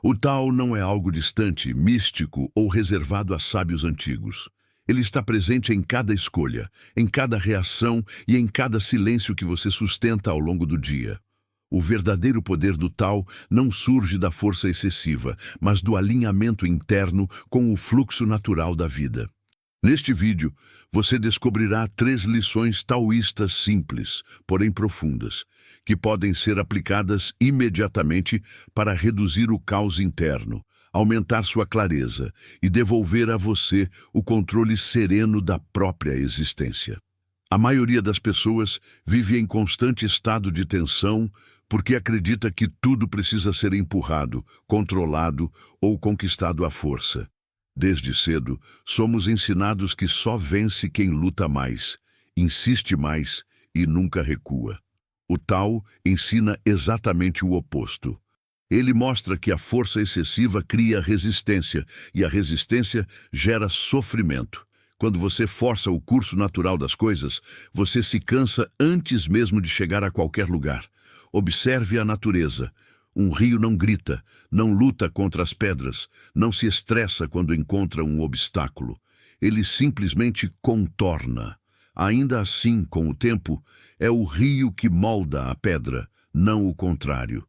O Tao não é algo distante, místico ou reservado a sábios antigos. Ele está presente em cada escolha, em cada reação e em cada silêncio que você sustenta ao longo do dia. O verdadeiro poder do Tao não surge da força excessiva, mas do alinhamento interno com o fluxo natural da vida. Neste vídeo, você descobrirá 3 lições taoístas simples, porém profundas, que podem ser aplicadas imediatamente para reduzir o caos interno, aumentar sua clareza e devolver a você o controle sereno da própria existência. A maioria das pessoas vive em constante estado de tensão porque acredita que tudo precisa ser empurrado, controlado ou conquistado à força. Desde cedo, somos ensinados que só vence quem luta mais, insiste mais e nunca recua. O Tao ensina exatamente o oposto. Ele mostra que a força excessiva cria resistência e a resistência gera sofrimento. Quando você força o curso natural das coisas, você se cansa antes mesmo de chegar a qualquer lugar. Observe a natureza. Um rio não grita, não luta contra as pedras, não se estressa quando encontra um obstáculo. Ele simplesmente contorna. Ainda assim, com o tempo, é o rio que molda a pedra, não o contrário.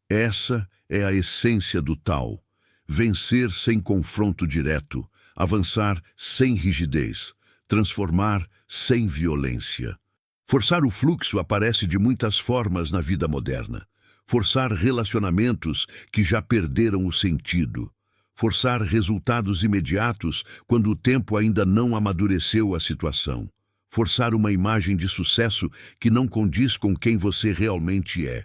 Essa é a essência do Tao. Vencer sem confronto direto, avançar sem rigidez, transformar sem violência. Forçar o fluxo aparece de muitas formas na vida moderna. Forçar relacionamentos que já perderam o sentido. Forçar resultados imediatos quando o tempo ainda não amadureceu a situação. Forçar uma imagem de sucesso que não condiz com quem você realmente é.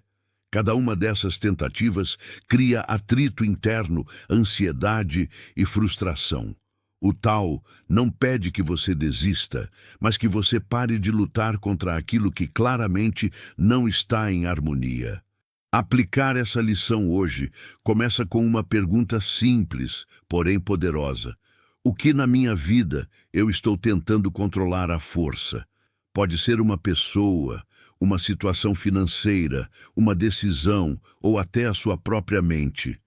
Cada uma dessas tentativas cria atrito interno, ansiedade e frustração. O Tao não pede que você desista, mas que você pare de lutar contra aquilo que claramente não está em harmonia. Aplicar essa lição hoje começa com uma pergunta simples, porém poderosa. O que na minha vida eu estou tentando controlar à força? Pode ser uma pessoa, uma situação financeira, uma decisão ou até a sua própria mente.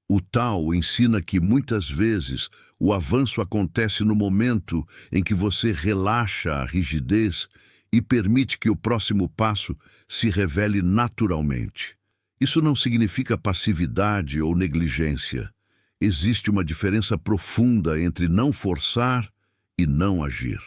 O Tao ensina que muitas vezes o avanço acontece no momento em que você relaxa a rigidez e permite que o próximo passo se revele naturalmente. Isso não significa passividade ou negligência. Existe uma diferença profunda entre não forçar e não agir.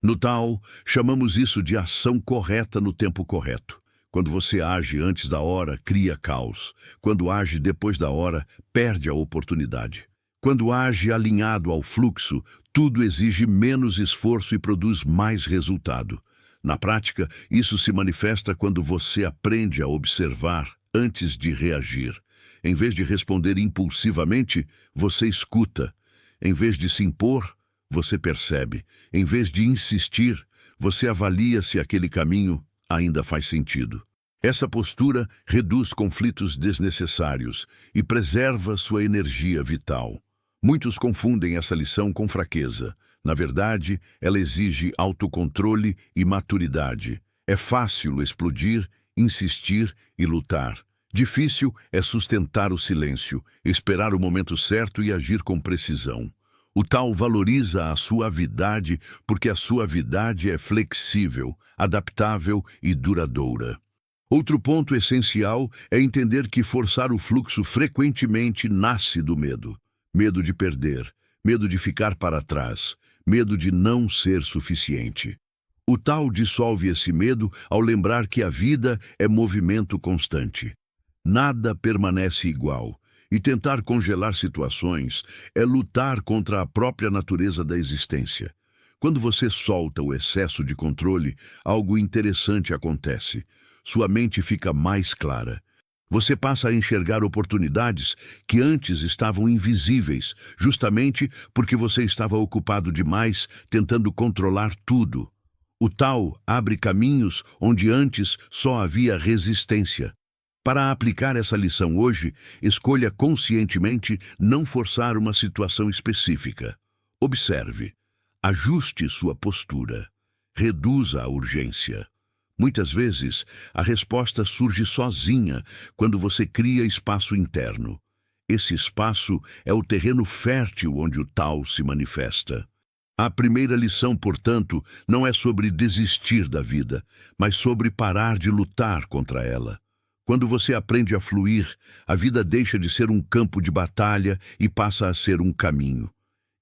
No Tao, chamamos isso de ação correta no tempo correto. Quando você age antes da hora, cria caos. Quando age depois da hora, perde a oportunidade. Quando age alinhado ao fluxo, tudo exige menos esforço e produz mais resultado. Na prática, isso se manifesta quando você aprende a observar antes de reagir. Em vez de responder impulsivamente, você escuta. Em vez de se impor, você percebe. Em vez de insistir, você avalia se aquele caminho ainda faz sentido. Essa postura reduz conflitos desnecessários e preserva sua energia vital. Muitos confundem essa lição com fraqueza. Na verdade, ela exige autocontrole e maturidade. É fácil explodir, insistir e lutar. Difícil é sustentar o silêncio, esperar o momento certo e agir com precisão. O Tao valoriza a suavidade porque a suavidade é flexível, adaptável e duradoura. Outro ponto essencial é entender que forçar o fluxo frequentemente nasce do medo. Medo de perder, medo de ficar para trás, medo de não ser suficiente. O Tao dissolve esse medo ao lembrar que a vida é movimento constante. Nada permanece igual. E tentar congelar situações é lutar contra a própria natureza da existência. Quando você solta o excesso de controle, algo interessante acontece. Sua mente fica mais clara. Você passa a enxergar oportunidades que antes estavam invisíveis, justamente porque você estava ocupado demais tentando controlar tudo. O Tao abre caminhos onde antes só havia resistência. Para aplicar essa lição hoje, escolha conscientemente não forçar uma situação específica. Observe, ajuste sua postura, reduza a urgência. Muitas vezes, a resposta surge sozinha quando você cria espaço interno. Esse espaço é o terreno fértil onde o Tao se manifesta. A primeira lição, portanto, não é sobre desistir da vida, mas sobre parar de lutar contra ela. Quando você aprende a fluir, a vida deixa de ser um campo de batalha e passa a ser um caminho.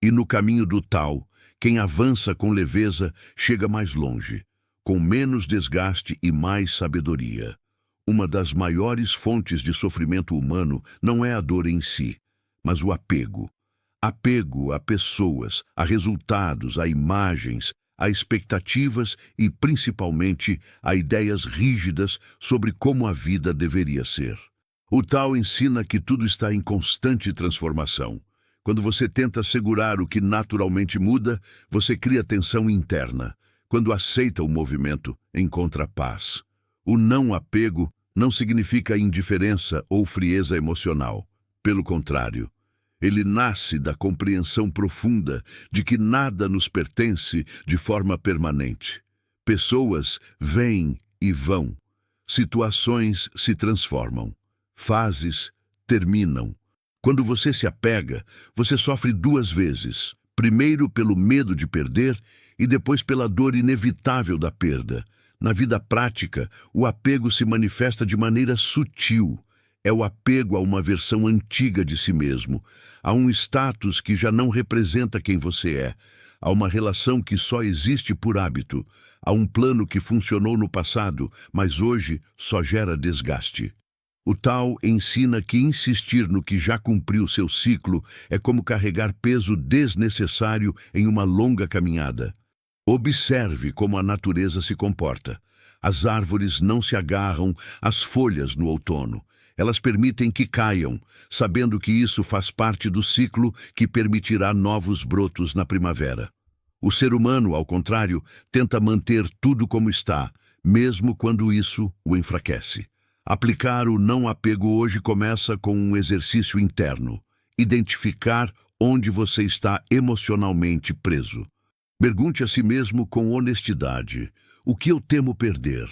E no caminho do Tao, quem avança com leveza chega mais longe, com menos desgaste e mais sabedoria. Uma das maiores fontes de sofrimento humano não é a dor em si, mas o apego. Apego a pessoas, a resultados, a imagens, a expectativas e, principalmente, a ideias rígidas sobre como a vida deveria ser. O Tao ensina que tudo está em constante transformação. Quando você tenta segurar o que naturalmente muda, você cria tensão interna. Quando aceita o movimento, encontra paz. O não apego não significa indiferença ou frieza emocional. Pelo contrário, ele nasce da compreensão profunda de que nada nos pertence de forma permanente. Pessoas vêm e vão. Situações se transformam. Fases terminam. Quando você se apega, você sofre duas vezes. Primeiro pelo medo de perder e depois pela dor inevitável da perda. Na vida prática, o apego se manifesta de maneira sutil. É o apego a uma versão antiga de si mesmo, a um status que já não representa quem você é, a uma relação que só existe por hábito, a um plano que funcionou no passado, mas hoje só gera desgaste. O Tao ensina que insistir no que já cumpriu seu ciclo é como carregar peso desnecessário em uma longa caminhada. Observe como a natureza se comporta. As árvores não se agarram às folhas no outono. Elas permitem que caiam, sabendo que isso faz parte do ciclo que permitirá novos brotos na primavera. O ser humano, ao contrário, tenta manter tudo como está, mesmo quando isso o enfraquece. Aplicar o não apego hoje começa com um exercício interno. Identificar onde você está emocionalmente preso. Pergunte a si mesmo com honestidade: o que eu temo perder?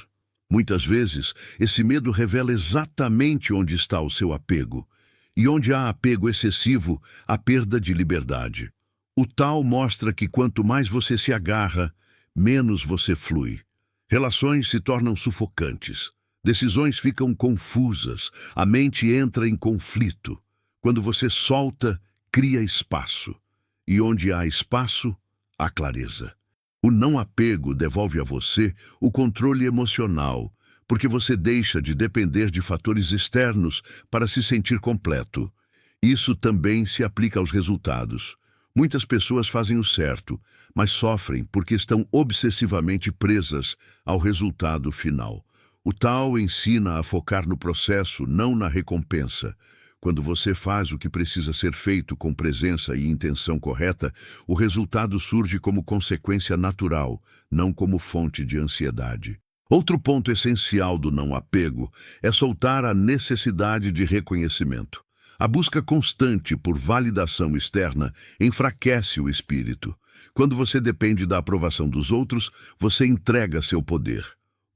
Muitas vezes, esse medo revela exatamente onde está o seu apego. E onde há apego excessivo, há perda de liberdade. O Tao mostra que quanto mais você se agarra, menos você flui. Relações se tornam sufocantes. Decisões ficam confusas. A mente entra em conflito. Quando você solta, cria espaço. E onde há espaço, há clareza. O não apego devolve a você o controle emocional, porque você deixa de depender de fatores externos para se sentir completo. Isso também se aplica aos resultados. Muitas pessoas fazem o certo, mas sofrem porque estão obsessivamente presas ao resultado final. O Tao ensina a focar no processo, não na recompensa. Quando você faz o que precisa ser feito com presença e intenção correta, o resultado surge como consequência natural, não como fonte de ansiedade. Outro ponto essencial do não apego é soltar a necessidade de reconhecimento. A busca constante por validação externa enfraquece o espírito. Quando você depende da aprovação dos outros, você entrega seu poder.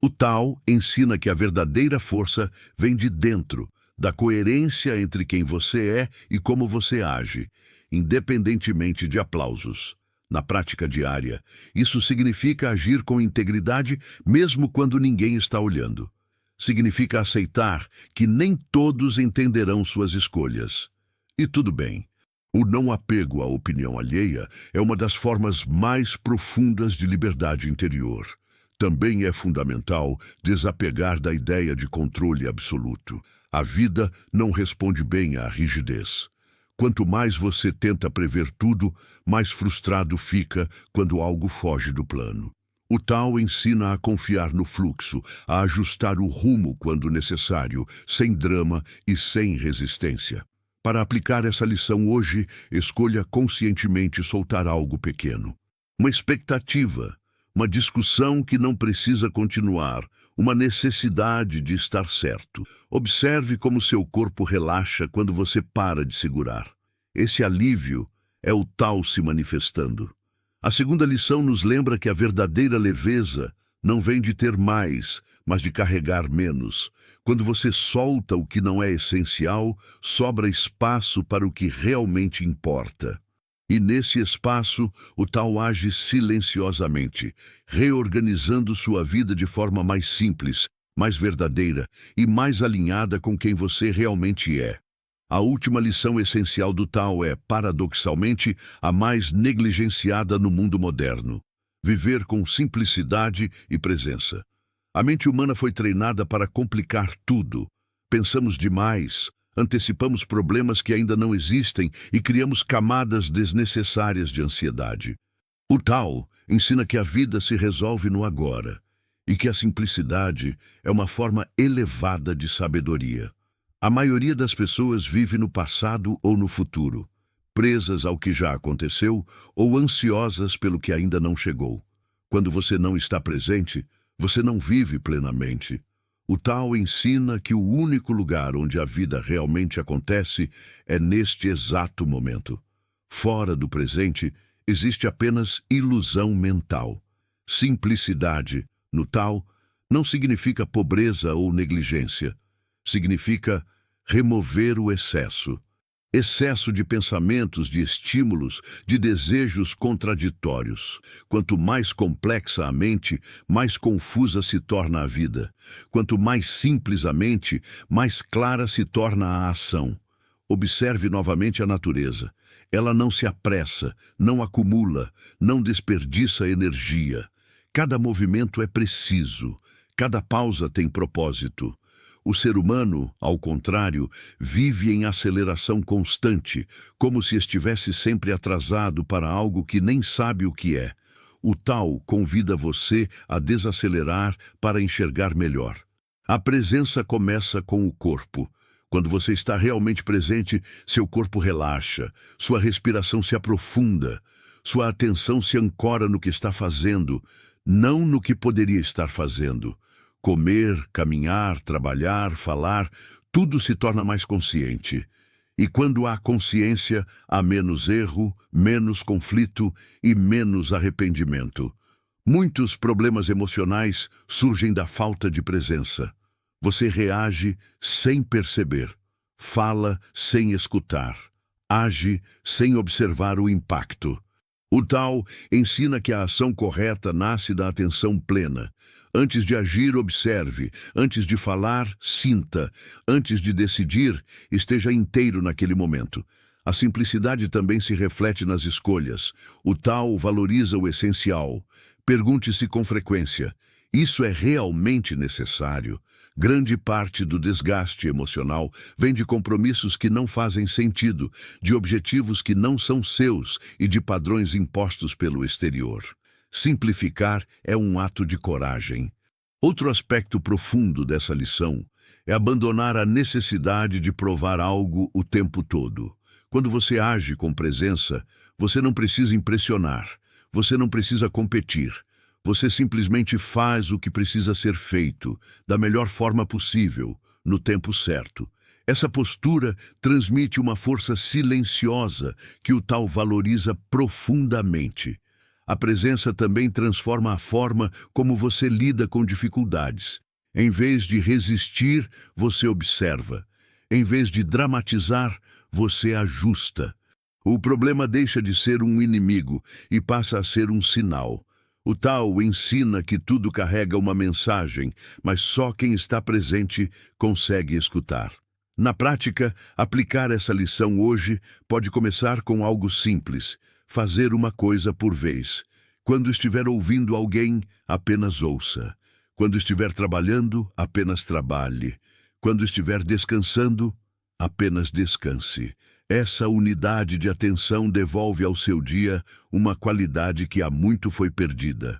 O Tao ensina que a verdadeira força vem de dentro, da coerência entre quem você é e como você age, independentemente de aplausos. Na prática diária, isso significa agir com integridade mesmo quando ninguém está olhando. Significa aceitar que nem todos entenderão suas escolhas. E tudo bem. O não apego à opinião alheia é uma das formas mais profundas de liberdade interior. Também é fundamental desapegar da ideia de controle absoluto. A vida não responde bem à rigidez. Quanto mais você tenta prever tudo, mais frustrado fica quando algo foge do plano. O Tao ensina a confiar no fluxo, a ajustar o rumo quando necessário, sem drama e sem resistência. Para aplicar essa lição hoje, escolha conscientemente soltar algo pequeno. Uma expectativa, uma discussão que não precisa continuar, uma necessidade de estar certo. Observe como seu corpo relaxa quando você para de segurar. Esse alívio é o Tao se manifestando. A segunda lição nos lembra que a verdadeira leveza não vem de ter mais, mas de carregar menos. Quando você solta o que não é essencial, sobra espaço para o que realmente importa. E nesse espaço, o Tao age silenciosamente, reorganizando sua vida de forma mais simples, mais verdadeira e mais alinhada com quem você realmente é. A última lição essencial do Tao é, paradoxalmente, a mais negligenciada no mundo moderno: viver com simplicidade e presença. A mente humana foi treinada para complicar tudo. Pensamos demais, antecipamos problemas que ainda não existem e criamos camadas desnecessárias de ansiedade. O Tao ensina que a vida se resolve no agora e que a simplicidade é uma forma elevada de sabedoria. A maioria das pessoas vive no passado ou no futuro, presas ao que já aconteceu ou ansiosas pelo que ainda não chegou. Quando você não está presente, você não vive plenamente. O Tao ensina que o único lugar onde a vida realmente acontece é neste exato momento. Fora do presente, existe apenas ilusão mental. Simplicidade, no Tao, não significa pobreza ou negligência. Significa remover o excesso. Excesso de pensamentos, de estímulos, de desejos contraditórios. Quanto mais complexa a mente, mais confusa se torna a vida. Quanto mais simples a mente, mais clara se torna a ação. Observe novamente a natureza. Ela não se apressa, não acumula, não desperdiça energia. Cada movimento é preciso. Cada pausa tem propósito. O ser humano, ao contrário, vive em aceleração constante, como se estivesse sempre atrasado para algo que nem sabe o que é. O Tao convida você a desacelerar para enxergar melhor. A presença começa com o corpo. Quando você está realmente presente, seu corpo relaxa, sua respiração se aprofunda, sua atenção se ancora no que está fazendo, não no que poderia estar fazendo. Comer, caminhar, trabalhar, falar, tudo se torna mais consciente. E quando há consciência, há menos erro, menos conflito e menos arrependimento. Muitos problemas emocionais surgem da falta de presença. Você reage sem perceber, fala sem escutar, age sem observar o impacto. O Tao ensina que a ação correta nasce da atenção plena. Antes de agir, observe. Antes de falar, sinta. Antes de decidir, esteja inteiro naquele momento. A simplicidade também se reflete nas escolhas. O Tao valoriza o essencial. Pergunte-se com frequência: isso é realmente necessário? Grande parte do desgaste emocional vem de compromissos que não fazem sentido, de objetivos que não são seus e de padrões impostos pelo exterior. Simplificar é um ato de coragem. Outro aspecto profundo dessa lição é abandonar a necessidade de provar algo o tempo todo. Quando você age com presença, você não precisa impressionar, você não precisa competir. Você simplesmente faz o que precisa ser feito, da melhor forma possível, no tempo certo. Essa postura transmite uma força silenciosa que o Tao valoriza profundamente. A presença também transforma a forma como você lida com dificuldades. Em vez de resistir, você observa. Em vez de dramatizar, você ajusta. O problema deixa de ser um inimigo e passa a ser um sinal. O Tao ensina que tudo carrega uma mensagem, mas só quem está presente consegue escutar. Na prática, aplicar essa lição hoje pode começar com algo simples: fazer uma coisa por vez. Quando estiver ouvindo alguém, apenas ouça. Quando estiver trabalhando, apenas trabalhe. Quando estiver descansando, apenas descanse. Essa unidade de atenção devolve ao seu dia uma qualidade que há muito foi perdida.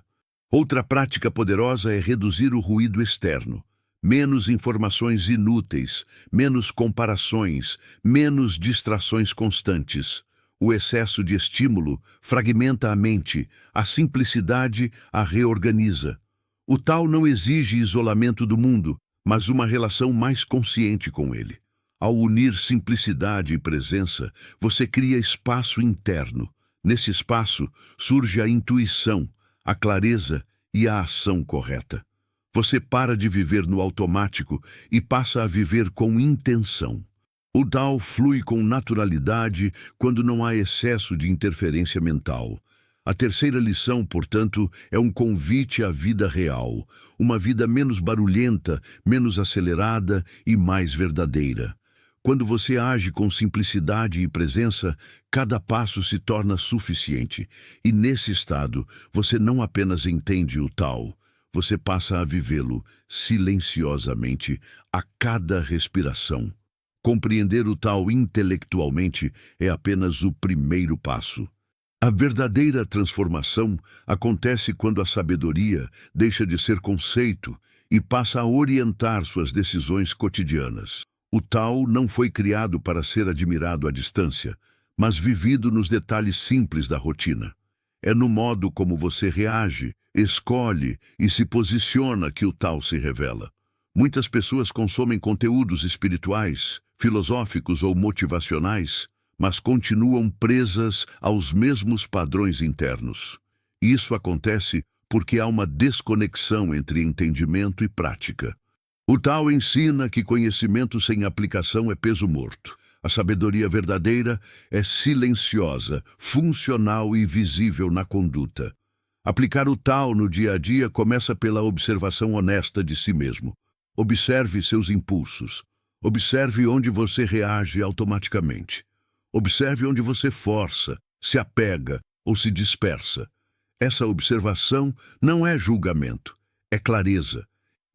Outra prática poderosa é reduzir o ruído externo. Menos informações inúteis, menos comparações, menos distrações constantes. O excesso de estímulo fragmenta a mente, a simplicidade a reorganiza. O Tao não exige isolamento do mundo, mas uma relação mais consciente com ele. Ao unir simplicidade e presença, você cria espaço interno. Nesse espaço surge a intuição, a clareza e a ação correta. Você para de viver no automático e passa a viver com intenção. O Tao flui com naturalidade quando não há excesso de interferência mental. A terceira lição, portanto, é um convite à vida real, uma vida menos barulhenta, menos acelerada e mais verdadeira. Quando você age com simplicidade e presença, cada passo se torna suficiente. E nesse estado, você não apenas entende o Tao, você passa a vivê-lo silenciosamente a cada respiração. Compreender o Tao intelectualmente é apenas o primeiro passo. A verdadeira transformação acontece quando a sabedoria deixa de ser conceito e passa a orientar suas decisões cotidianas. O Tao não foi criado para ser admirado à distância, mas vivido nos detalhes simples da rotina. É no modo como você reage, escolhe e se posiciona que o Tao se revela. Muitas pessoas consomem conteúdos espirituais, filosóficos ou motivacionais, mas continuam presas aos mesmos padrões internos. Isso acontece porque há uma desconexão entre entendimento e prática. O Tao ensina que conhecimento sem aplicação é peso morto. A sabedoria verdadeira é silenciosa, funcional e visível na conduta. Aplicar o Tao no dia a dia começa pela observação honesta de si mesmo. Observe seus impulsos. Observe onde você reage automaticamente. Observe onde você força, se apega ou se dispersa. Essa observação não é julgamento, é clareza.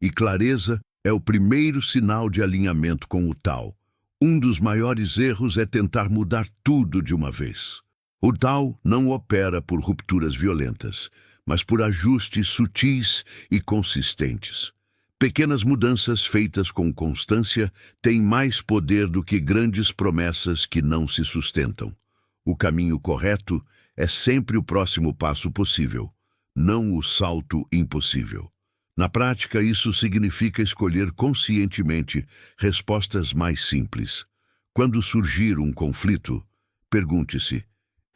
E clareza é o primeiro sinal de alinhamento com o Tao. Um dos maiores erros é tentar mudar tudo de uma vez. O Tao não opera por rupturas violentas, mas por ajustes sutis e consistentes. Pequenas mudanças feitas com constância têm mais poder do que grandes promessas que não se sustentam. O caminho correto é sempre o próximo passo possível, não o salto impossível. Na prática, isso significa escolher conscientemente respostas mais simples. Quando surgir um conflito, pergunte-se: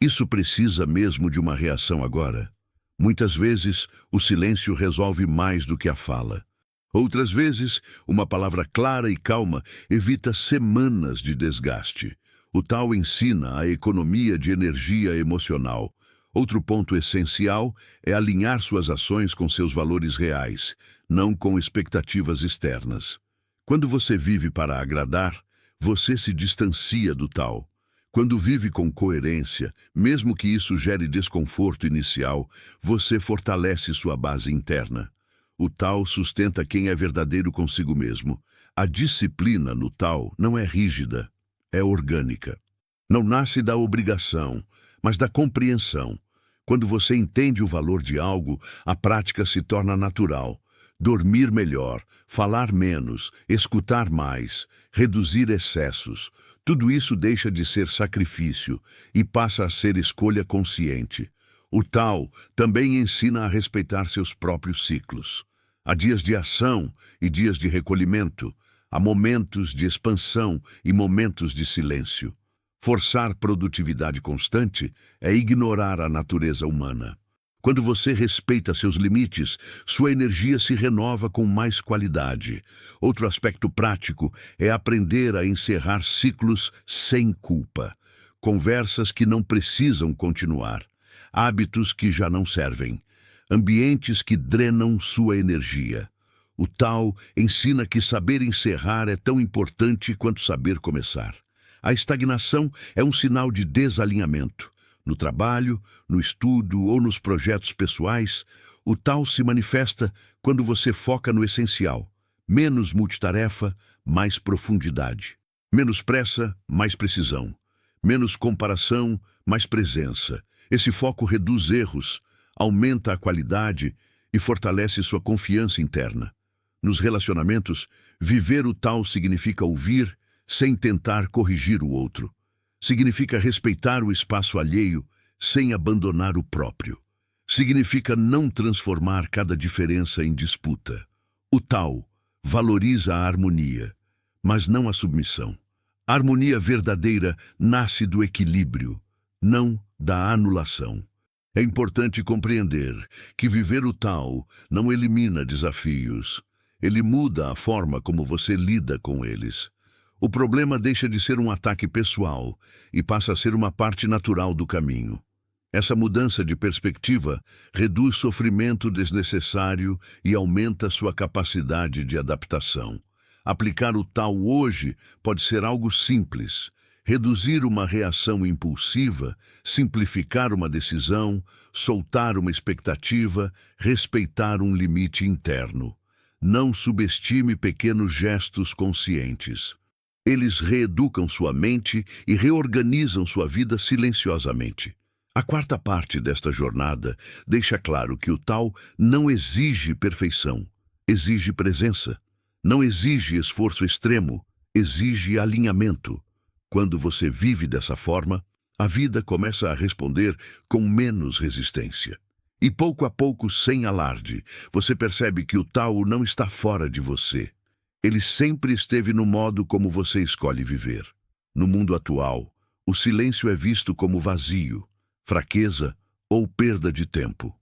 isso precisa mesmo de uma reação agora? Muitas vezes, o silêncio resolve mais do que a fala. Outras vezes, uma palavra clara e calma evita semanas de desgaste. O Tao ensina a economia de energia emocional. Outro ponto essencial é alinhar suas ações com seus valores reais, não com expectativas externas. Quando você vive para agradar, você se distancia do Tao. Quando vive com coerência, mesmo que isso gere desconforto inicial, você fortalece sua base interna. O Tao sustenta quem é verdadeiro consigo mesmo. A disciplina no Tao não é rígida, é orgânica. Não nasce da obrigação, mas da compreensão. Quando você entende o valor de algo, a prática se torna natural. Dormir melhor, falar menos, escutar mais, reduzir excessos. Tudo isso deixa de ser sacrifício e passa a ser escolha consciente. O Tao também ensina a respeitar seus próprios ciclos. Há dias de ação e dias de recolhimento. Há momentos de expansão e momentos de silêncio. Forçar produtividade constante é ignorar a natureza humana. Quando você respeita seus limites, sua energia se renova com mais qualidade. Outro aspecto prático é aprender a encerrar ciclos sem culpa. Conversas que não precisam continuar. Hábitos que já não servem. Ambientes que drenam sua energia. O Tao ensina que saber encerrar é tão importante quanto saber começar. A estagnação é um sinal de desalinhamento. No trabalho, no estudo ou nos projetos pessoais, o Tao se manifesta quando você foca no essencial. Menos multitarefa, mais profundidade. Menos pressa, mais precisão. Menos comparação, mais presença. Esse foco reduz erros, aumenta a qualidade e fortalece sua confiança interna. Nos relacionamentos, viver o Tao significa ouvir sem tentar corrigir o outro. Significa respeitar o espaço alheio sem abandonar o próprio. Significa não transformar cada diferença em disputa. O Tao valoriza a harmonia, mas não a submissão. A harmonia verdadeira nasce do equilíbrio, não da anulação. É importante compreender que viver o Tao não elimina desafios. Ele muda a forma como você lida com eles. O problema deixa de ser um ataque pessoal e passa a ser uma parte natural do caminho. Essa mudança de perspectiva reduz sofrimento desnecessário e aumenta sua capacidade de adaptação. Aplicar o Tao hoje pode ser algo simples: reduzir uma reação impulsiva, simplificar uma decisão, soltar uma expectativa, respeitar um limite interno. Não subestime pequenos gestos conscientes. Eles reeducam sua mente e reorganizam sua vida silenciosamente. A quarta parte desta jornada deixa claro que o Tao não exige perfeição, exige presença. Não exige esforço extremo, exige alinhamento. Quando você vive dessa forma, a vida começa a responder com menos resistência. E pouco a pouco, sem alarde, você percebe que o Tao não está fora de você. Ele sempre esteve no modo como você escolhe viver. No mundo atual, o silêncio é visto como vazio, fraqueza ou perda de tempo.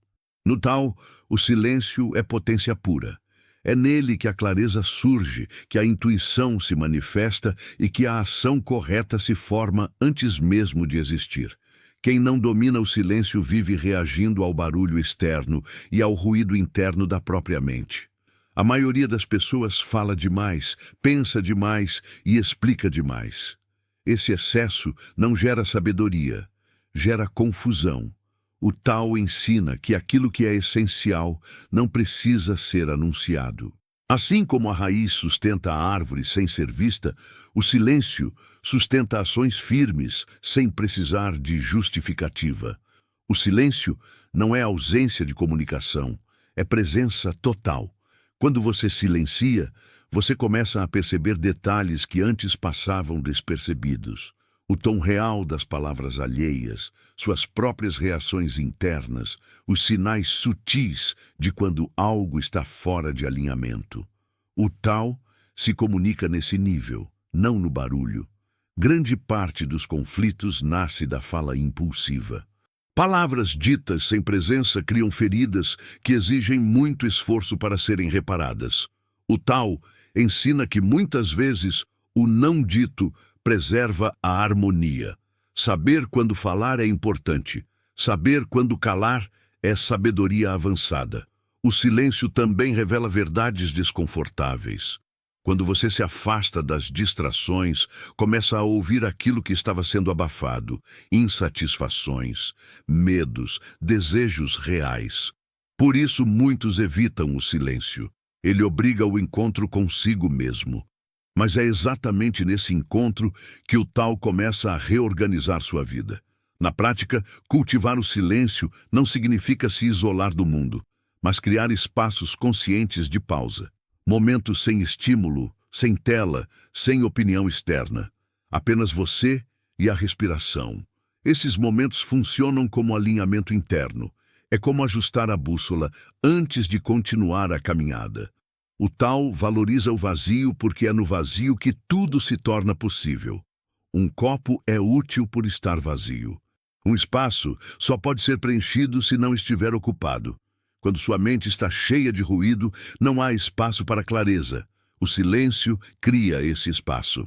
No Tao, o silêncio é potência pura. É nele que a clareza surge, que a intuição se manifesta e que a ação correta se forma antes mesmo de existir. Quem não domina o silêncio vive reagindo ao barulho externo e ao ruído interno da própria mente. A maioria das pessoas fala demais, pensa demais e explica demais. Esse excesso não gera sabedoria, gera confusão. O Tao ensina que aquilo que é essencial não precisa ser anunciado. Assim como a raiz sustenta a árvore sem ser vista, o silêncio sustenta ações firmes sem precisar de justificativa. O silêncio não é ausência de comunicação, é presença total. Quando você silencia, você começa a perceber detalhes que antes passavam despercebidos. O tom real das palavras alheias, suas próprias reações internas, os sinais sutis de quando algo está fora de alinhamento. O Tao se comunica nesse nível, não no barulho. Grande parte dos conflitos nasce da fala impulsiva. Palavras ditas sem presença criam feridas que exigem muito esforço para serem reparadas. O Tao ensina que muitas vezes o não dito preserva a harmonia. Saber quando falar é importante. Saber quando calar é sabedoria avançada. O silêncio também revela verdades desconfortáveis. Quando você se afasta das distrações, começa a ouvir aquilo que estava sendo abafado, insatisfações, medos, desejos reais. Por isso muitos evitam o silêncio. Ele obriga o encontro consigo mesmo. Mas é exatamente nesse encontro que o Tao começa a reorganizar sua vida. Na prática, cultivar o silêncio não significa se isolar do mundo, mas criar espaços conscientes de pausa. Momentos sem estímulo, sem tela, sem opinião externa. Apenas você e a respiração. Esses momentos funcionam como alinhamento interno. É como ajustar a bússola antes de continuar a caminhada. O Tao valoriza o vazio porque é no vazio que tudo se torna possível. Um copo é útil por estar vazio. Um espaço só pode ser preenchido se não estiver ocupado. Quando sua mente está cheia de ruído, não há espaço para clareza. O silêncio cria esse espaço.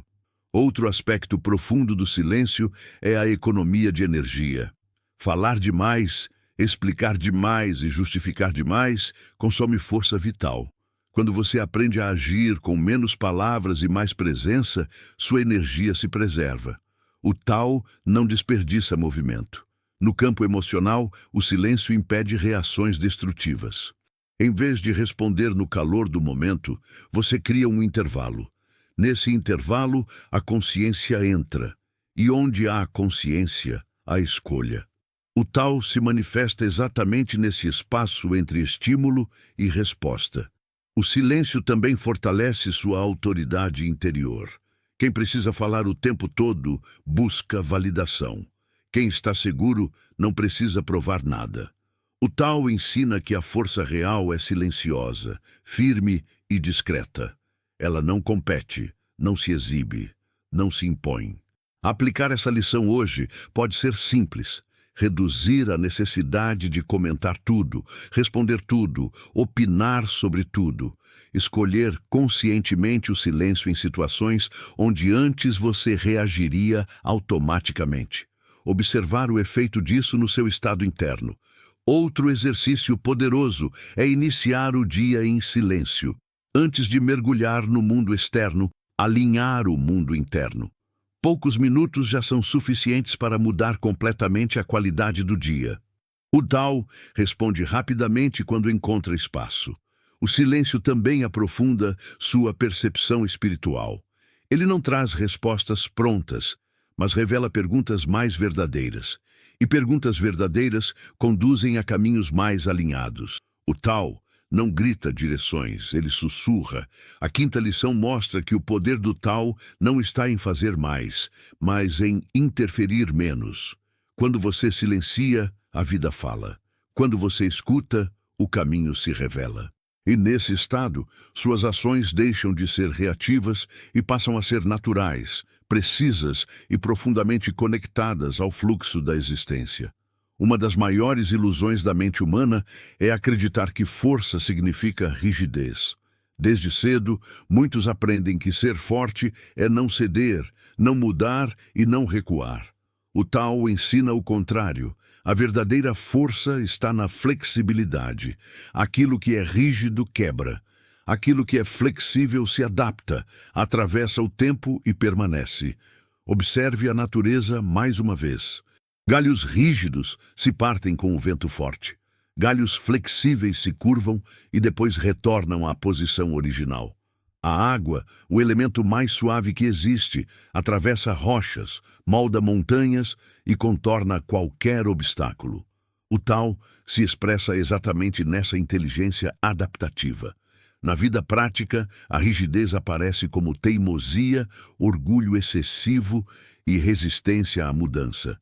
Outro aspecto profundo do silêncio é a economia de energia. Falar demais, explicar demais e justificar demais consome força vital. Quando você aprende a agir com menos palavras e mais presença, sua energia se preserva. O Tao não desperdiça movimento. No campo emocional, o silêncio impede reações destrutivas. Em vez de responder no calor do momento, você cria um intervalo. Nesse intervalo, a consciência entra. E onde há consciência, há escolha. O Tao se manifesta exatamente nesse espaço entre estímulo e resposta. O silêncio também fortalece sua autoridade interior. Quem precisa falar o tempo todo busca validação. Quem está seguro não precisa provar nada. O Tao ensina que a força real é silenciosa, firme e discreta. Ela não compete, não se exibe, não se impõe. Aplicar essa lição hoje pode ser simples. reduzir a necessidade de comentar tudo, responder tudo, opinar sobre tudo. Escolher conscientemente o silêncio em situações onde antes você reagiria automaticamente. Observar o efeito disso no seu estado interno. Outro exercício poderoso é iniciar o dia em silêncio. Antes de mergulhar no mundo externo, alinhar o mundo interno. Poucos minutos já são suficientes para mudar completamente a qualidade do dia. O Tao responde rapidamente quando encontra espaço. O silêncio também aprofunda sua percepção espiritual. Ele não traz respostas prontas, mas revela perguntas mais verdadeiras. E perguntas verdadeiras conduzem a caminhos mais alinhados. O Tao não grita direções, ele sussurra. A quinta lição mostra que o poder do Tao não está em fazer mais, mas em interferir menos. Quando você silencia, a vida fala. Quando você escuta, o caminho se revela. E nesse estado, suas ações deixam de ser reativas e passam a ser naturais, precisas e profundamente conectadas ao fluxo da existência. Uma das maiores ilusões da mente humana é acreditar que força significa rigidez. Desde cedo, muitos aprendem que ser forte é não ceder, não mudar e não recuar. O Tao ensina o contrário. A verdadeira força está na flexibilidade. Aquilo que é rígido quebra. Aquilo que é flexível se adapta, atravessa o tempo e permanece. Observe a natureza mais uma vez. Galhos rígidos se partem com o vento forte. Galhos flexíveis se curvam e depois retornam à posição original. A água, o elemento mais suave que existe, atravessa rochas, molda montanhas e contorna qualquer obstáculo. O Tao se expressa exatamente nessa inteligência adaptativa. Na vida prática, a rigidez aparece como teimosia, orgulho excessivo e resistência à mudança.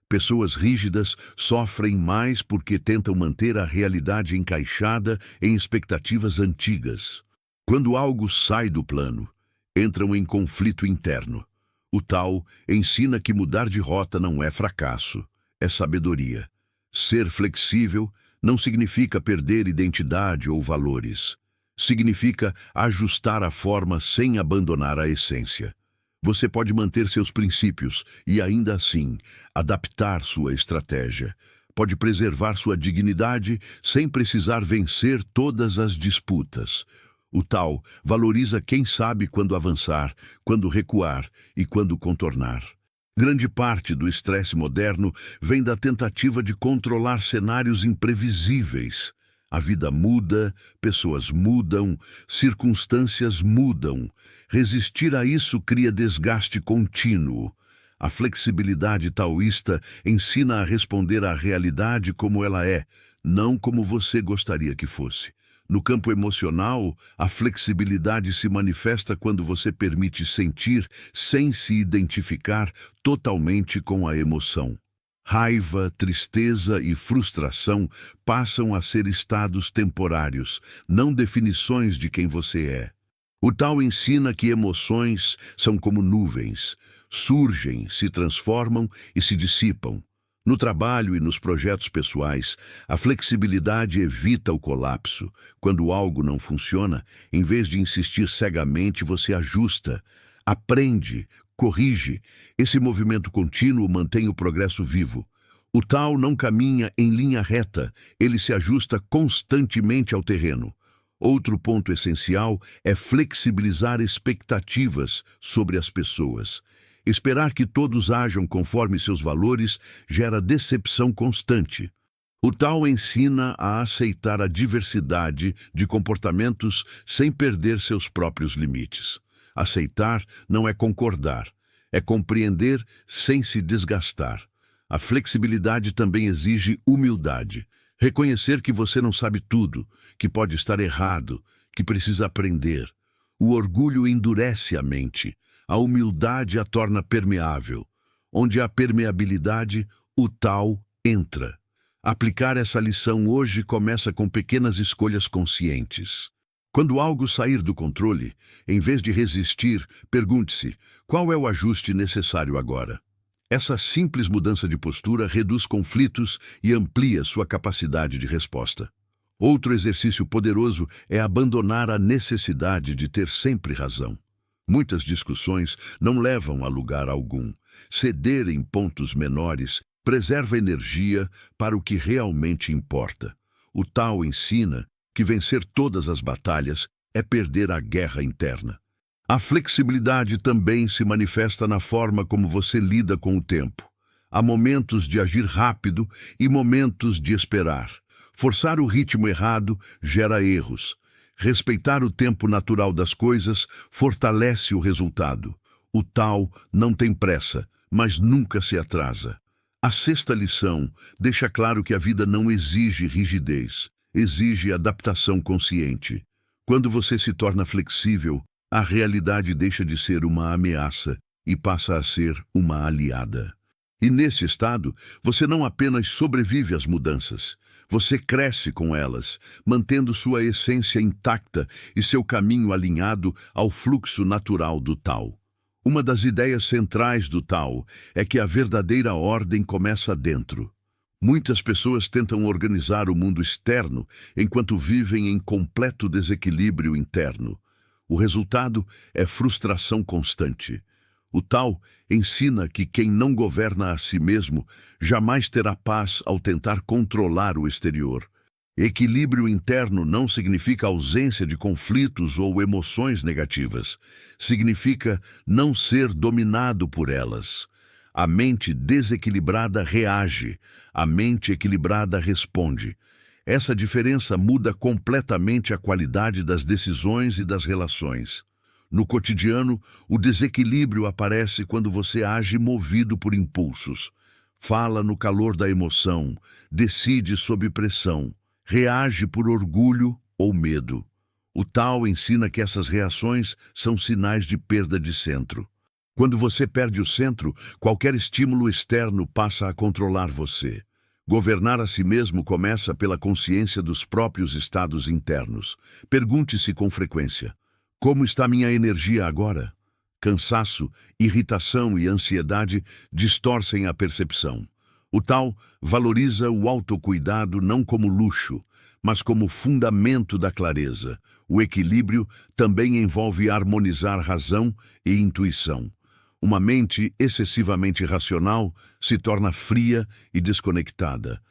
Pessoas rígidas sofrem mais porque tentam manter a realidade encaixada em expectativas antigas. Quando algo sai do plano, entram em conflito interno. O Tao ensina que mudar de rota não é fracasso, é sabedoria. Ser flexível não significa perder identidade ou valores. Significa ajustar a forma sem abandonar a essência. Você pode manter seus princípios e, ainda assim, adaptar sua estratégia. Pode preservar sua dignidade sem precisar vencer todas as disputas. O Tao valoriza quem sabe quando avançar, quando recuar e quando contornar. Grande parte do estresse moderno vem da tentativa de controlar cenários imprevisíveis. A vida muda, pessoas mudam, circunstâncias mudam. Resistir a isso cria desgaste contínuo. A flexibilidade taoísta ensina a responder à realidade como ela é, não como você gostaria que fosse. No campo emocional, a flexibilidade se manifesta quando você permite sentir sem se identificar totalmente com a emoção. Raiva, tristeza e frustração passam a ser estados temporários, não definições de quem você é. O Tao ensina que emoções são como nuvens, surgem, se transformam e se dissipam. No trabalho e nos projetos pessoais, a flexibilidade evita o colapso. Quando algo não funciona, em vez de insistir cegamente, você ajusta, aprende, corrige. Esse movimento contínuo mantém o progresso vivo. O Tao não caminha em linha reta, ele se ajusta constantemente ao terreno. Outro ponto essencial é flexibilizar expectativas sobre as pessoas. Esperar que todos ajam conforme seus valores gera decepção constante. O Tao ensina a aceitar a diversidade de comportamentos sem perder seus próprios limites. Aceitar não é concordar, é compreender sem se desgastar. A flexibilidade também exige humildade. Reconhecer que você não sabe tudo, que pode estar errado, que precisa aprender. O orgulho endurece a mente. A humildade a torna permeável. Onde há permeabilidade, o Tao entra. Aplicar essa lição hoje começa com pequenas escolhas conscientes. Quando algo sair do controle, em vez de resistir, pergunte-se: qual é o ajuste necessário agora? Essa simples mudança de postura reduz conflitos e amplia sua capacidade de resposta. Outro exercício poderoso é abandonar a necessidade de ter sempre razão. Muitas discussões não levam a lugar algum. Ceder em pontos menores preserva energia para o que realmente importa. O Tao ensina que vencer todas as batalhas é perder a guerra interna. A flexibilidade também se manifesta na forma como você lida com o tempo. Há momentos de agir rápido e momentos de esperar. Forçar o ritmo errado gera erros. Respeitar o tempo natural das coisas fortalece o resultado. O Tao não tem pressa, mas nunca se atrasa. A sexta lição deixa claro que a vida não exige rigidez, exige adaptação consciente. Quando você se torna flexível, a realidade deixa de ser uma ameaça e passa a ser uma aliada. E nesse estado, você não apenas sobrevive às mudanças, você cresce com elas, mantendo sua essência intacta e seu caminho alinhado ao fluxo natural do Tao. Uma das ideias centrais do Tao é que a verdadeira ordem começa dentro. Muitas pessoas tentam organizar o mundo externo enquanto vivem em completo desequilíbrio interno. O resultado é frustração constante. O Tao ensina que quem não governa a si mesmo jamais terá paz ao tentar controlar o exterior. Equilíbrio interno não significa ausência de conflitos ou emoções negativas. Significa não ser dominado por elas. A mente desequilibrada reage, a mente equilibrada responde. Essa diferença muda completamente a qualidade das decisões e das relações. No cotidiano, o desequilíbrio aparece quando você age movido por impulsos. Fala no calor da emoção, decide sob pressão, reage por orgulho ou medo. O Tao ensina que essas reações são sinais de perda de centro. Quando você perde o centro, qualquer estímulo externo passa a controlar você. Governar a si mesmo começa pela consciência dos próprios estados internos. Pergunte-se com frequência: como está minha energia agora? Cansaço, irritação e ansiedade distorcem a percepção. O Tao valoriza o autocuidado não como luxo, mas como fundamento da clareza. O equilíbrio também envolve harmonizar razão e intuição. Uma mente excessivamente racional se torna fria e desconectada.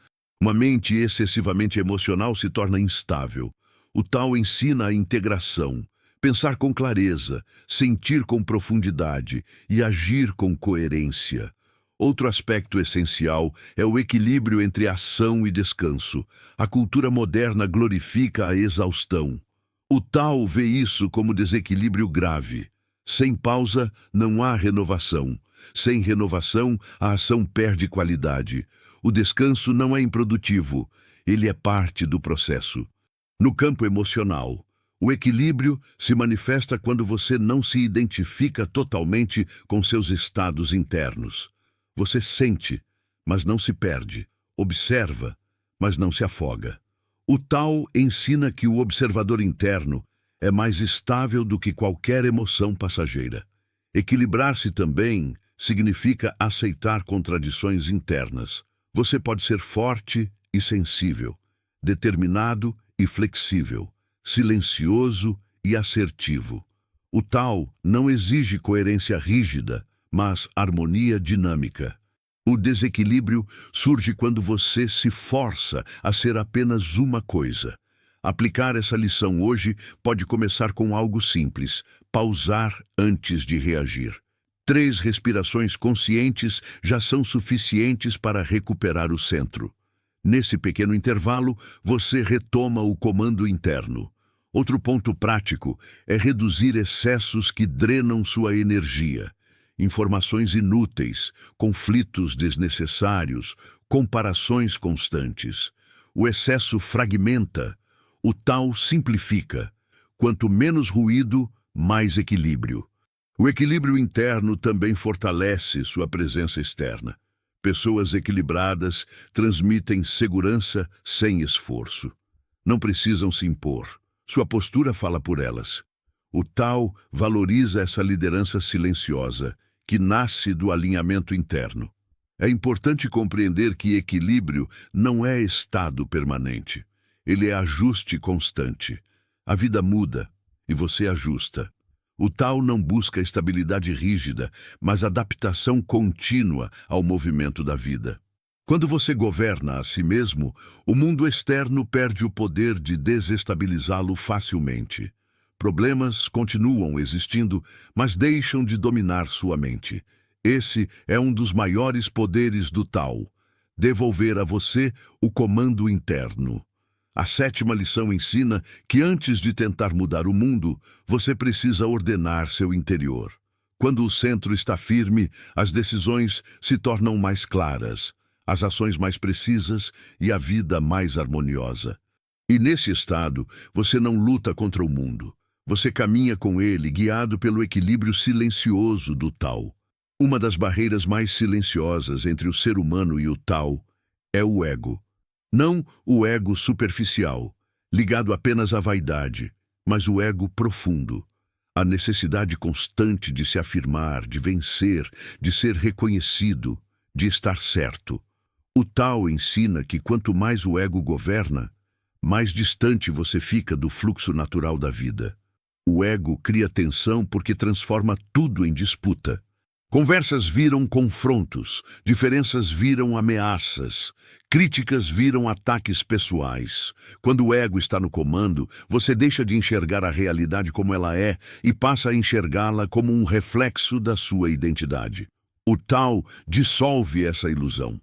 Uma mente excessivamente emocional se torna instável. O Tao ensina a integração, pensar com clareza, sentir com profundidade e agir com coerência. Outro aspecto essencial é o equilíbrio entre ação e descanso. A cultura moderna glorifica a exaustão. O Tao vê isso como desequilíbrio grave. Sem pausa, não há renovação. Sem renovação, a ação perde qualidade. O descanso não é improdutivo, ele é parte do processo. No campo emocional, o equilíbrio se manifesta quando você não se identifica totalmente com seus estados internos. Você sente, mas não se perde. Observa, mas não se afoga. O Tao ensina que o observador interno é mais estável do que qualquer emoção passageira. Equilibrar-se também significa aceitar contradições internas. Você pode ser forte e sensível, determinado e flexível, silencioso e assertivo. O Tao não exige coerência rígida, mas harmonia dinâmica. O desequilíbrio surge quando você se força a ser apenas uma coisa. Aplicar essa lição hoje pode começar com algo simples: pausar antes de reagir. 3 respirações conscientes já são suficientes para recuperar o centro. Nesse pequeno intervalo, você retoma o comando interno. Outro ponto prático é reduzir excessos que drenam sua energia. Informações inúteis, conflitos desnecessários, comparações constantes. O excesso fragmenta. O Tao simplifica. Quanto menos ruído, mais equilíbrio. O equilíbrio interno também fortalece sua presença externa. Pessoas equilibradas transmitem segurança sem esforço. Não precisam se impor. Sua postura fala por elas. O Tao valoriza essa liderança silenciosa, que nasce do alinhamento interno. É importante compreender que equilíbrio não é estado permanente. Ele é ajuste constante. A vida muda e você ajusta. O Tao não busca estabilidade rígida, mas adaptação contínua ao movimento da vida. Quando você governa a si mesmo, o mundo externo perde o poder de desestabilizá-lo facilmente. Problemas continuam existindo, mas deixam de dominar sua mente. Esse é um dos maiores poderes do Tao: devolver a você o comando interno. A sétima lição ensina que antes de tentar mudar o mundo, você precisa ordenar seu interior. Quando o centro está firme, as decisões se tornam mais claras, as ações mais precisas e a vida mais harmoniosa. E nesse estado, você não luta contra o mundo. Você caminha com ele, guiado pelo equilíbrio silencioso do Tao. Uma das barreiras mais silenciosas entre o ser humano e o Tao é o ego. Não o ego superficial, ligado apenas à vaidade, mas o ego profundo. A necessidade constante de se afirmar, de vencer, de ser reconhecido, de estar certo. O Tao ensina que quanto mais o ego governa, mais distante você fica do fluxo natural da vida. O ego cria tensão porque transforma tudo em disputa. Conversas viram confrontos, diferenças viram ameaças, críticas viram ataques pessoais. Quando o ego está no comando, você deixa de enxergar a realidade como ela é e passa a enxergá-la como um reflexo da sua identidade. O Tao dissolve essa ilusão.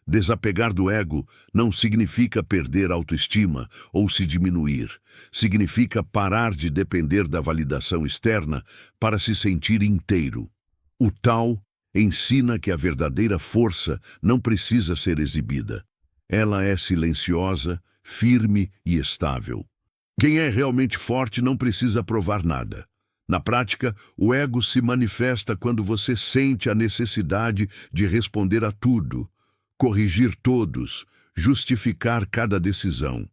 Desapegar do ego não significa perder autoestima ou se diminuir. Significa parar de depender da validação externa para se sentir inteiro. O Tao ensina que a verdadeira força não precisa ser exibida. Ela é silenciosa, firme e estável. Quem é realmente forte não precisa provar nada. Na prática, o ego se manifesta quando você sente a necessidade de responder a tudo, corrigir todos, justificar cada decisão.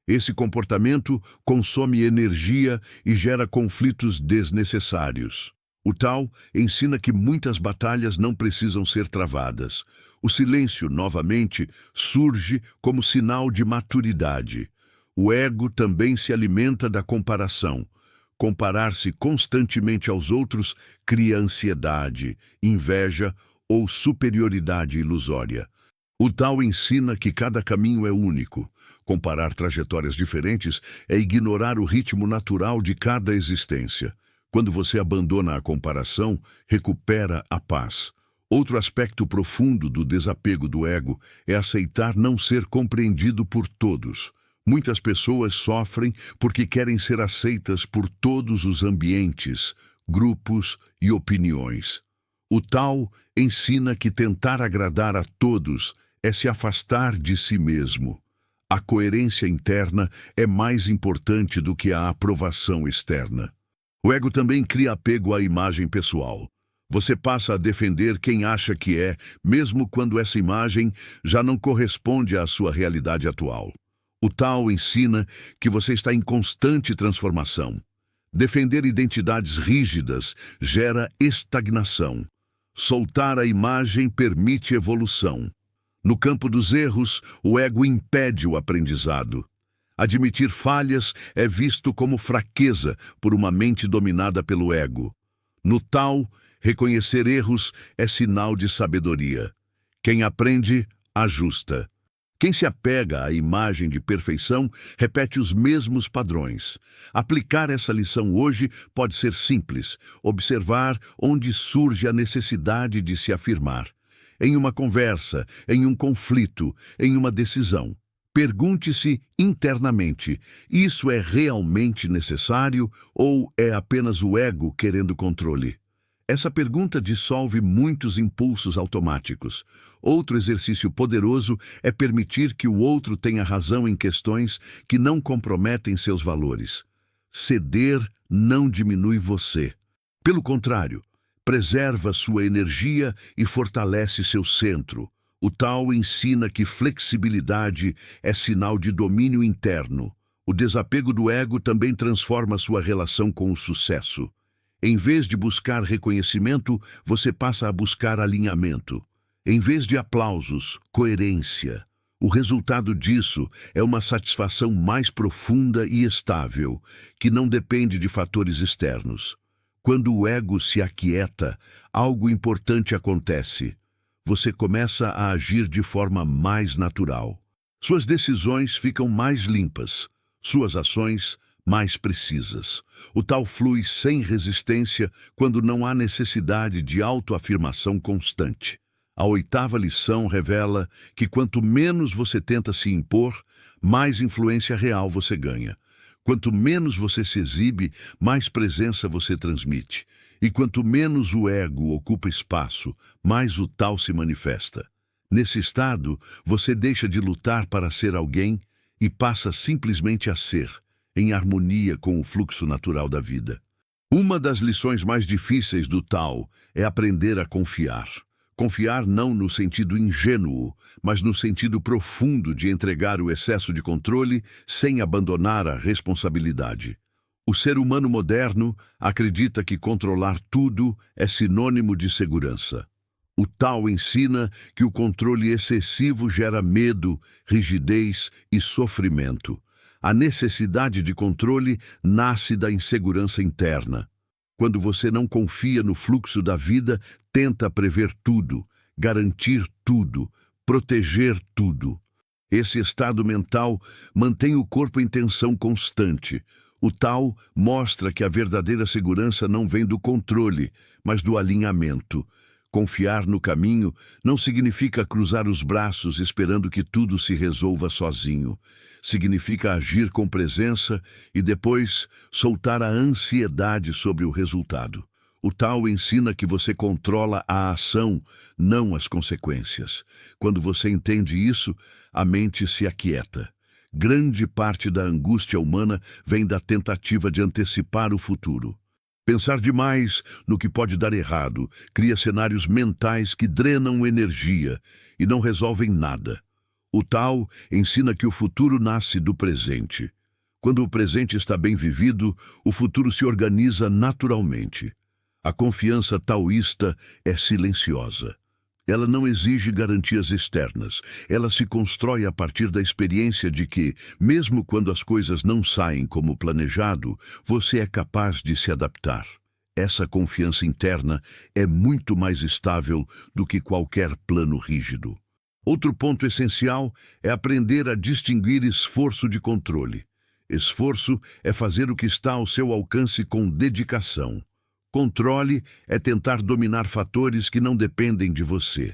Esse comportamento consome energia e gera conflitos desnecessários. O Tao ensina que muitas batalhas não precisam ser travadas. O silêncio, novamente, surge como sinal de maturidade. O ego também se alimenta da comparação. Comparar-se constantemente aos outros cria ansiedade, inveja ou superioridade ilusória. O Tao ensina que cada caminho é único. Comparar trajetórias diferentes é ignorar o ritmo natural de cada existência. Quando você abandona a comparação, recupera a paz. Outro aspecto profundo do desapego do ego é aceitar não ser compreendido por todos. Muitas pessoas sofrem porque querem ser aceitas por todos os ambientes, grupos e opiniões. O Tao ensina que tentar agradar a todos é se afastar de si mesmo. A coerência interna é mais importante do que a aprovação externa. O ego também cria apego à imagem pessoal. Você passa a defender quem acha que é, mesmo quando essa imagem já não corresponde à sua realidade atual. O Tao ensina que você está em constante transformação. Defender identidades rígidas gera estagnação. Soltar a imagem permite evolução. No campo dos erros, o ego impede o aprendizado. Admitir falhas é visto como fraqueza por uma mente dominada pelo ego. No Tao, reconhecer erros é sinal de sabedoria. Quem aprende, ajusta. Quem se apega à imagem de perfeição repete os mesmos padrões. Aplicar essa lição hoje pode ser simples. Observar onde surge a necessidade de se afirmar. Em uma conversa, em um conflito, em uma decisão. Pergunte-se internamente: isso é realmente necessário ou é apenas o ego querendo controle? Essa pergunta dissolve muitos impulsos automáticos. Outro exercício poderoso é permitir que o outro tenha razão em questões que não comprometem seus valores. Ceder não diminui você. Pelo contrário, preserva sua energia e fortalece seu centro. O Tao ensina que flexibilidade é sinal de domínio interno. O desapego do ego também transforma sua relação com o sucesso. Em vez de buscar reconhecimento, você passa a buscar alinhamento. Em vez de aplausos, coerência. O resultado disso é uma satisfação mais profunda e estável, que não depende de fatores externos. Quando o ego se aquieta, algo importante acontece. Você começa a agir de forma mais natural. Suas decisões ficam mais limpas, suas ações mais precisas. O tal flui sem resistência quando não há necessidade de autoafirmação constante. A 8ª lição revela que quanto menos você tenta se impor, mais influência real você ganha. Quanto menos você se exibe, mais presença você transmite. E quanto menos o ego ocupa espaço, mais o tal se manifesta. Nesse estado, você deixa de lutar para ser alguém e passa simplesmente a ser, em harmonia com o fluxo natural da vida. Uma das lições mais difíceis do Tao é aprender a confiar. Confiar não no sentido ingênuo, mas no sentido profundo de entregar o excesso de controle sem abandonar a responsabilidade. O ser humano moderno acredita que controlar tudo é sinônimo de segurança. O Tao ensina que o controle excessivo gera medo, rigidez e sofrimento. A necessidade de controle nasce da insegurança interna. Quando você não confia no fluxo da vida, tenta prever tudo, garantir tudo, proteger tudo. Esse estado mental mantém o corpo em tensão constante. O Tao mostra que a verdadeira segurança não vem do controle, mas do alinhamento. Confiar no caminho não significa cruzar os braços esperando que tudo se resolva sozinho. Significa agir com presença e depois soltar a ansiedade sobre o resultado. O Tao ensina que você controla a ação, não as consequências. Quando você entende isso, a mente se aquieta. Grande parte da angústia humana vem da tentativa de antecipar o futuro. Pensar demais no que pode dar errado cria cenários mentais que drenam energia e não resolvem nada. O Tao ensina que o futuro nasce do presente. Quando o presente está bem vivido, o futuro se organiza naturalmente. A confiança taoísta é silenciosa. Ela não exige garantias externas. Ela se constrói a partir da experiência de que, mesmo quando as coisas não saem como planejado, você é capaz de se adaptar. Essa confiança interna é muito mais estável do que qualquer plano rígido. Outro ponto essencial é aprender a distinguir esforço de controle. Esforço é fazer o que está ao seu alcance com dedicação. Controle é tentar dominar fatores que não dependem de você.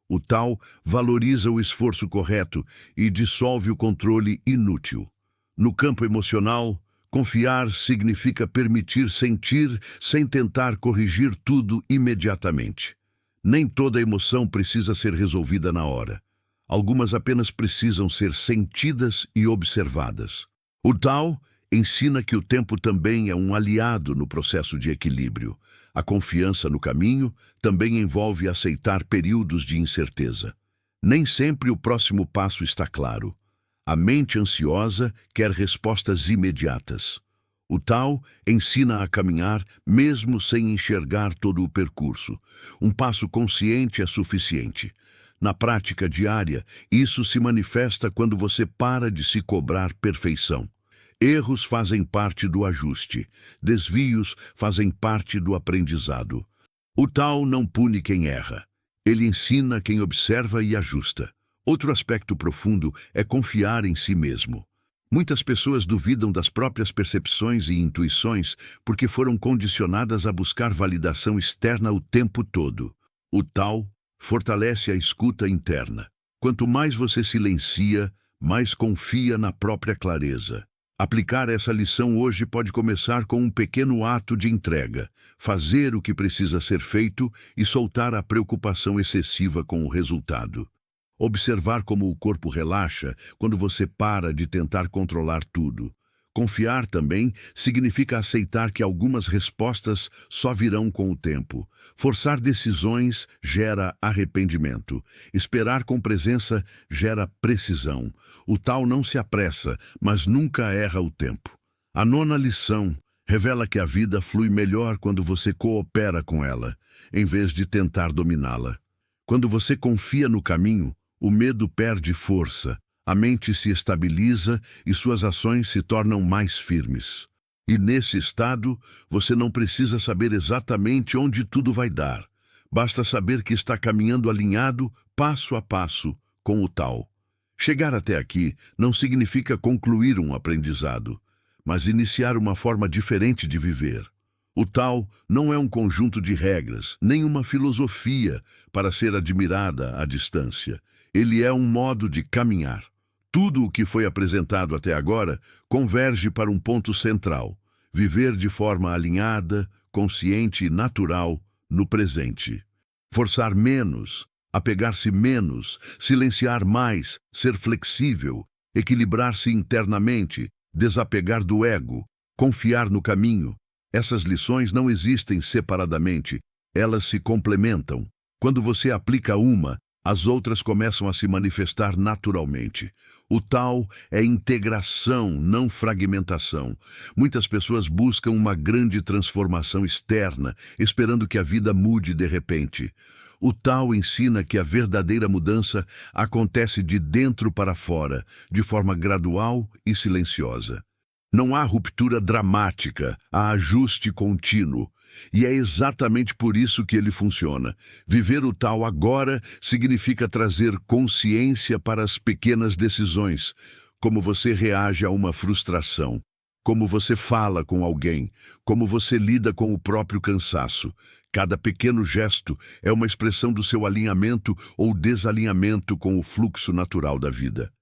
O Tao valoriza o esforço correto e dissolve o controle inútil. No campo emocional, confiar significa permitir sentir sem tentar corrigir tudo imediatamente. Nem toda emoção precisa ser resolvida na hora. Algumas apenas precisam ser sentidas e observadas. O Tao ensina que o tempo também é um aliado no processo de equilíbrio. A confiança no caminho também envolve aceitar períodos de incerteza. Nem sempre o próximo passo está claro. A mente ansiosa quer respostas imediatas. O Tao ensina a caminhar mesmo sem enxergar todo o percurso. Um passo consciente é suficiente. Na prática diária, isso se manifesta quando você para de se cobrar perfeição. Erros fazem parte do ajuste. Desvios fazem parte do aprendizado. O Tao não pune quem erra. Ele ensina quem observa e ajusta. Outro aspecto profundo é confiar em si mesmo. Muitas pessoas duvidam das próprias percepções e intuições porque foram condicionadas a buscar validação externa o tempo todo. O Tao fortalece a escuta interna. Quanto mais você silencia, mais confia na própria clareza. Aplicar essa lição hoje pode começar com um pequeno ato de entrega, fazer o que precisa ser feito e soltar a preocupação excessiva com o resultado. Observar como o corpo relaxa quando você para de tentar controlar tudo. Confiar também significa aceitar que algumas respostas só virão com o tempo. Forçar decisões gera arrependimento. Esperar com presença gera precisão. O Tao não se apressa, mas nunca erra o tempo. A 9ª lição Revela que a vida flui melhor quando você coopera com ela, em vez de tentar dominá-la. Quando você confia no caminho, o medo perde força, a mente se estabiliza e suas ações se tornam mais firmes. E nesse estado, você não precisa saber exatamente onde tudo vai dar. Basta saber que está caminhando alinhado, passo a passo, com o tal. Chegar até aqui não significa concluir um aprendizado, mas iniciar uma forma diferente de viver. O tal não é um conjunto de regras, nem uma filosofia para ser admirada à distância. Ele é um modo de caminhar. Tudo o que foi apresentado até agora converge para um ponto central: viver de forma alinhada, consciente e natural no presente. Forçar menos, apegar-se menos, silenciar mais, ser flexível, equilibrar-se internamente, desapegar do ego, confiar no caminho. Essas lições não existem separadamente, elas se complementam. Quando você aplica uma, as outras começam a se manifestar naturalmente. O tal é integração, não fragmentação. Muitas pessoas buscam uma grande transformação externa, esperando que a vida mude de repente. O tal ensina que a verdadeira mudança acontece de dentro para fora, de forma gradual e silenciosa. Não há ruptura dramática, há ajuste contínuo. E é exatamente por isso que ele funciona. Viver o tal agora significa trazer consciência para as pequenas decisões, como você reage a uma frustração, como você fala com alguém, como você lida com o próprio cansaço. Cada pequeno gesto é uma expressão do seu alinhamento ou desalinhamento com o fluxo natural da vida.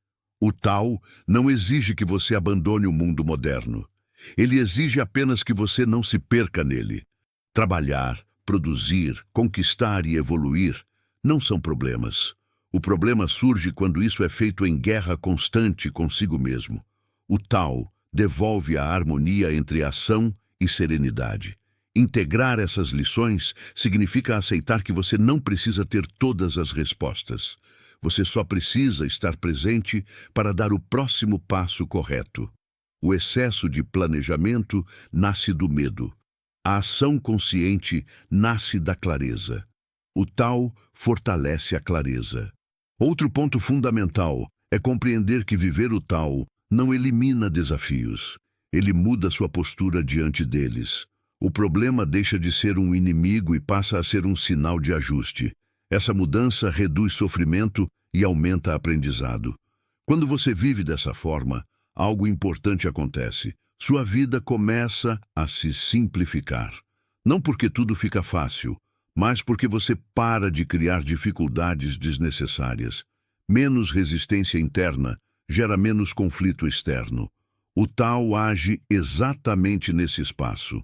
O tal não exige que você abandone o mundo moderno. Ele exige apenas que você não se perca nele. Trabalhar, produzir, conquistar e evoluir não são problemas. O problema surge quando isso é feito em guerra constante consigo mesmo. O tal devolve a harmonia entre ação e serenidade. Integrar essas lições significa aceitar que você não precisa ter todas as respostas. Você só precisa estar presente para dar o próximo passo correto. O excesso de planejamento nasce do medo. A ação consciente nasce da clareza. O tal fortalece a clareza. Outro ponto fundamental é compreender que viver o tal não elimina desafios. Ele muda sua postura diante deles. O problema deixa de ser um inimigo e passa a ser um sinal de ajuste. Essa mudança reduz sofrimento e aumenta aprendizado. Quando você vive dessa forma, algo importante acontece. Sua vida começa a se simplificar. Não porque tudo fica fácil, mas porque você para de criar dificuldades desnecessárias. Menos resistência interna gera menos conflito externo. O tal age exatamente nesse espaço.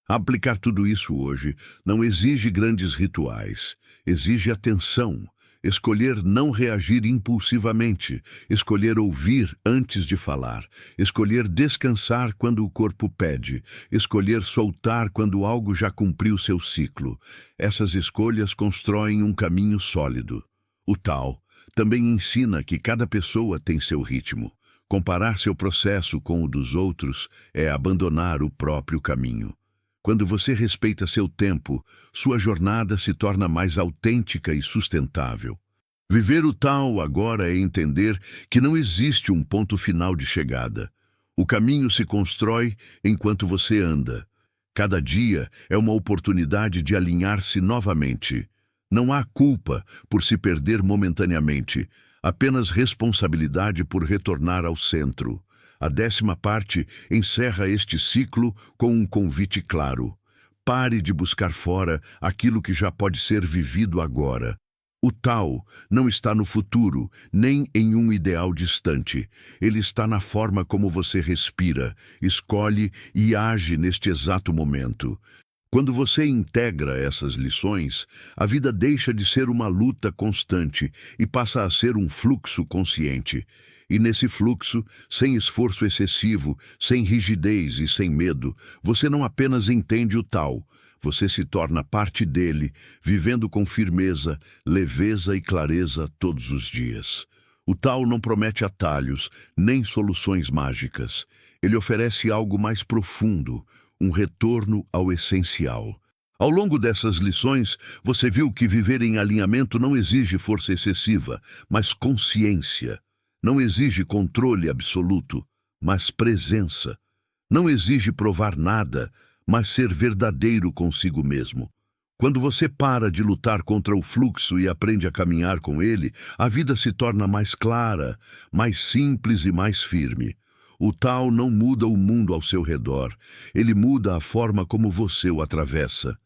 Aplicar tudo isso hoje não exige grandes rituais, exige atenção. Escolher não reagir impulsivamente, escolher ouvir antes de falar, escolher descansar quando o corpo pede, escolher soltar quando algo já cumpriu seu ciclo. Essas escolhas constroem um caminho sólido. O tal também ensina que cada pessoa tem seu ritmo. Comparar seu processo com o dos outros é abandonar o próprio caminho. Quando você respeita seu tempo, sua jornada se torna mais autêntica e sustentável. Viver o tal agora é entender que não existe um ponto final de chegada. O caminho se constrói enquanto você anda. Cada dia é uma oportunidade de alinhar-se novamente. Não há culpa por se perder momentaneamente, apenas responsabilidade por retornar ao centro. A 10ª parte encerra este ciclo com um convite claro. Pare de buscar fora aquilo que já pode ser vivido agora. O tal não está no futuro, nem em um ideal distante. Ele está na forma como você respira, escolhe e age neste exato momento. Quando você integra essas lições, a vida deixa de ser uma luta constante e passa a ser um fluxo consciente. E nesse fluxo, sem esforço excessivo, sem rigidez e sem medo, você não apenas entende o tal, você se torna parte dele, vivendo com firmeza, leveza e clareza todos os dias. O tal não promete atalhos, nem soluções mágicas. Ele oferece algo mais profundo, um retorno ao essencial. Ao longo dessas lições, você viu que viver em alinhamento não exige força excessiva, mas consciência. Não exige controle absoluto, mas presença. Não exige provar nada, mas ser verdadeiro consigo mesmo. Quando você para de lutar contra o fluxo e aprende a caminhar com ele, a vida se torna mais clara, mais simples e mais firme. O Tao não muda o mundo ao seu redor, ele muda a forma como você o atravessa.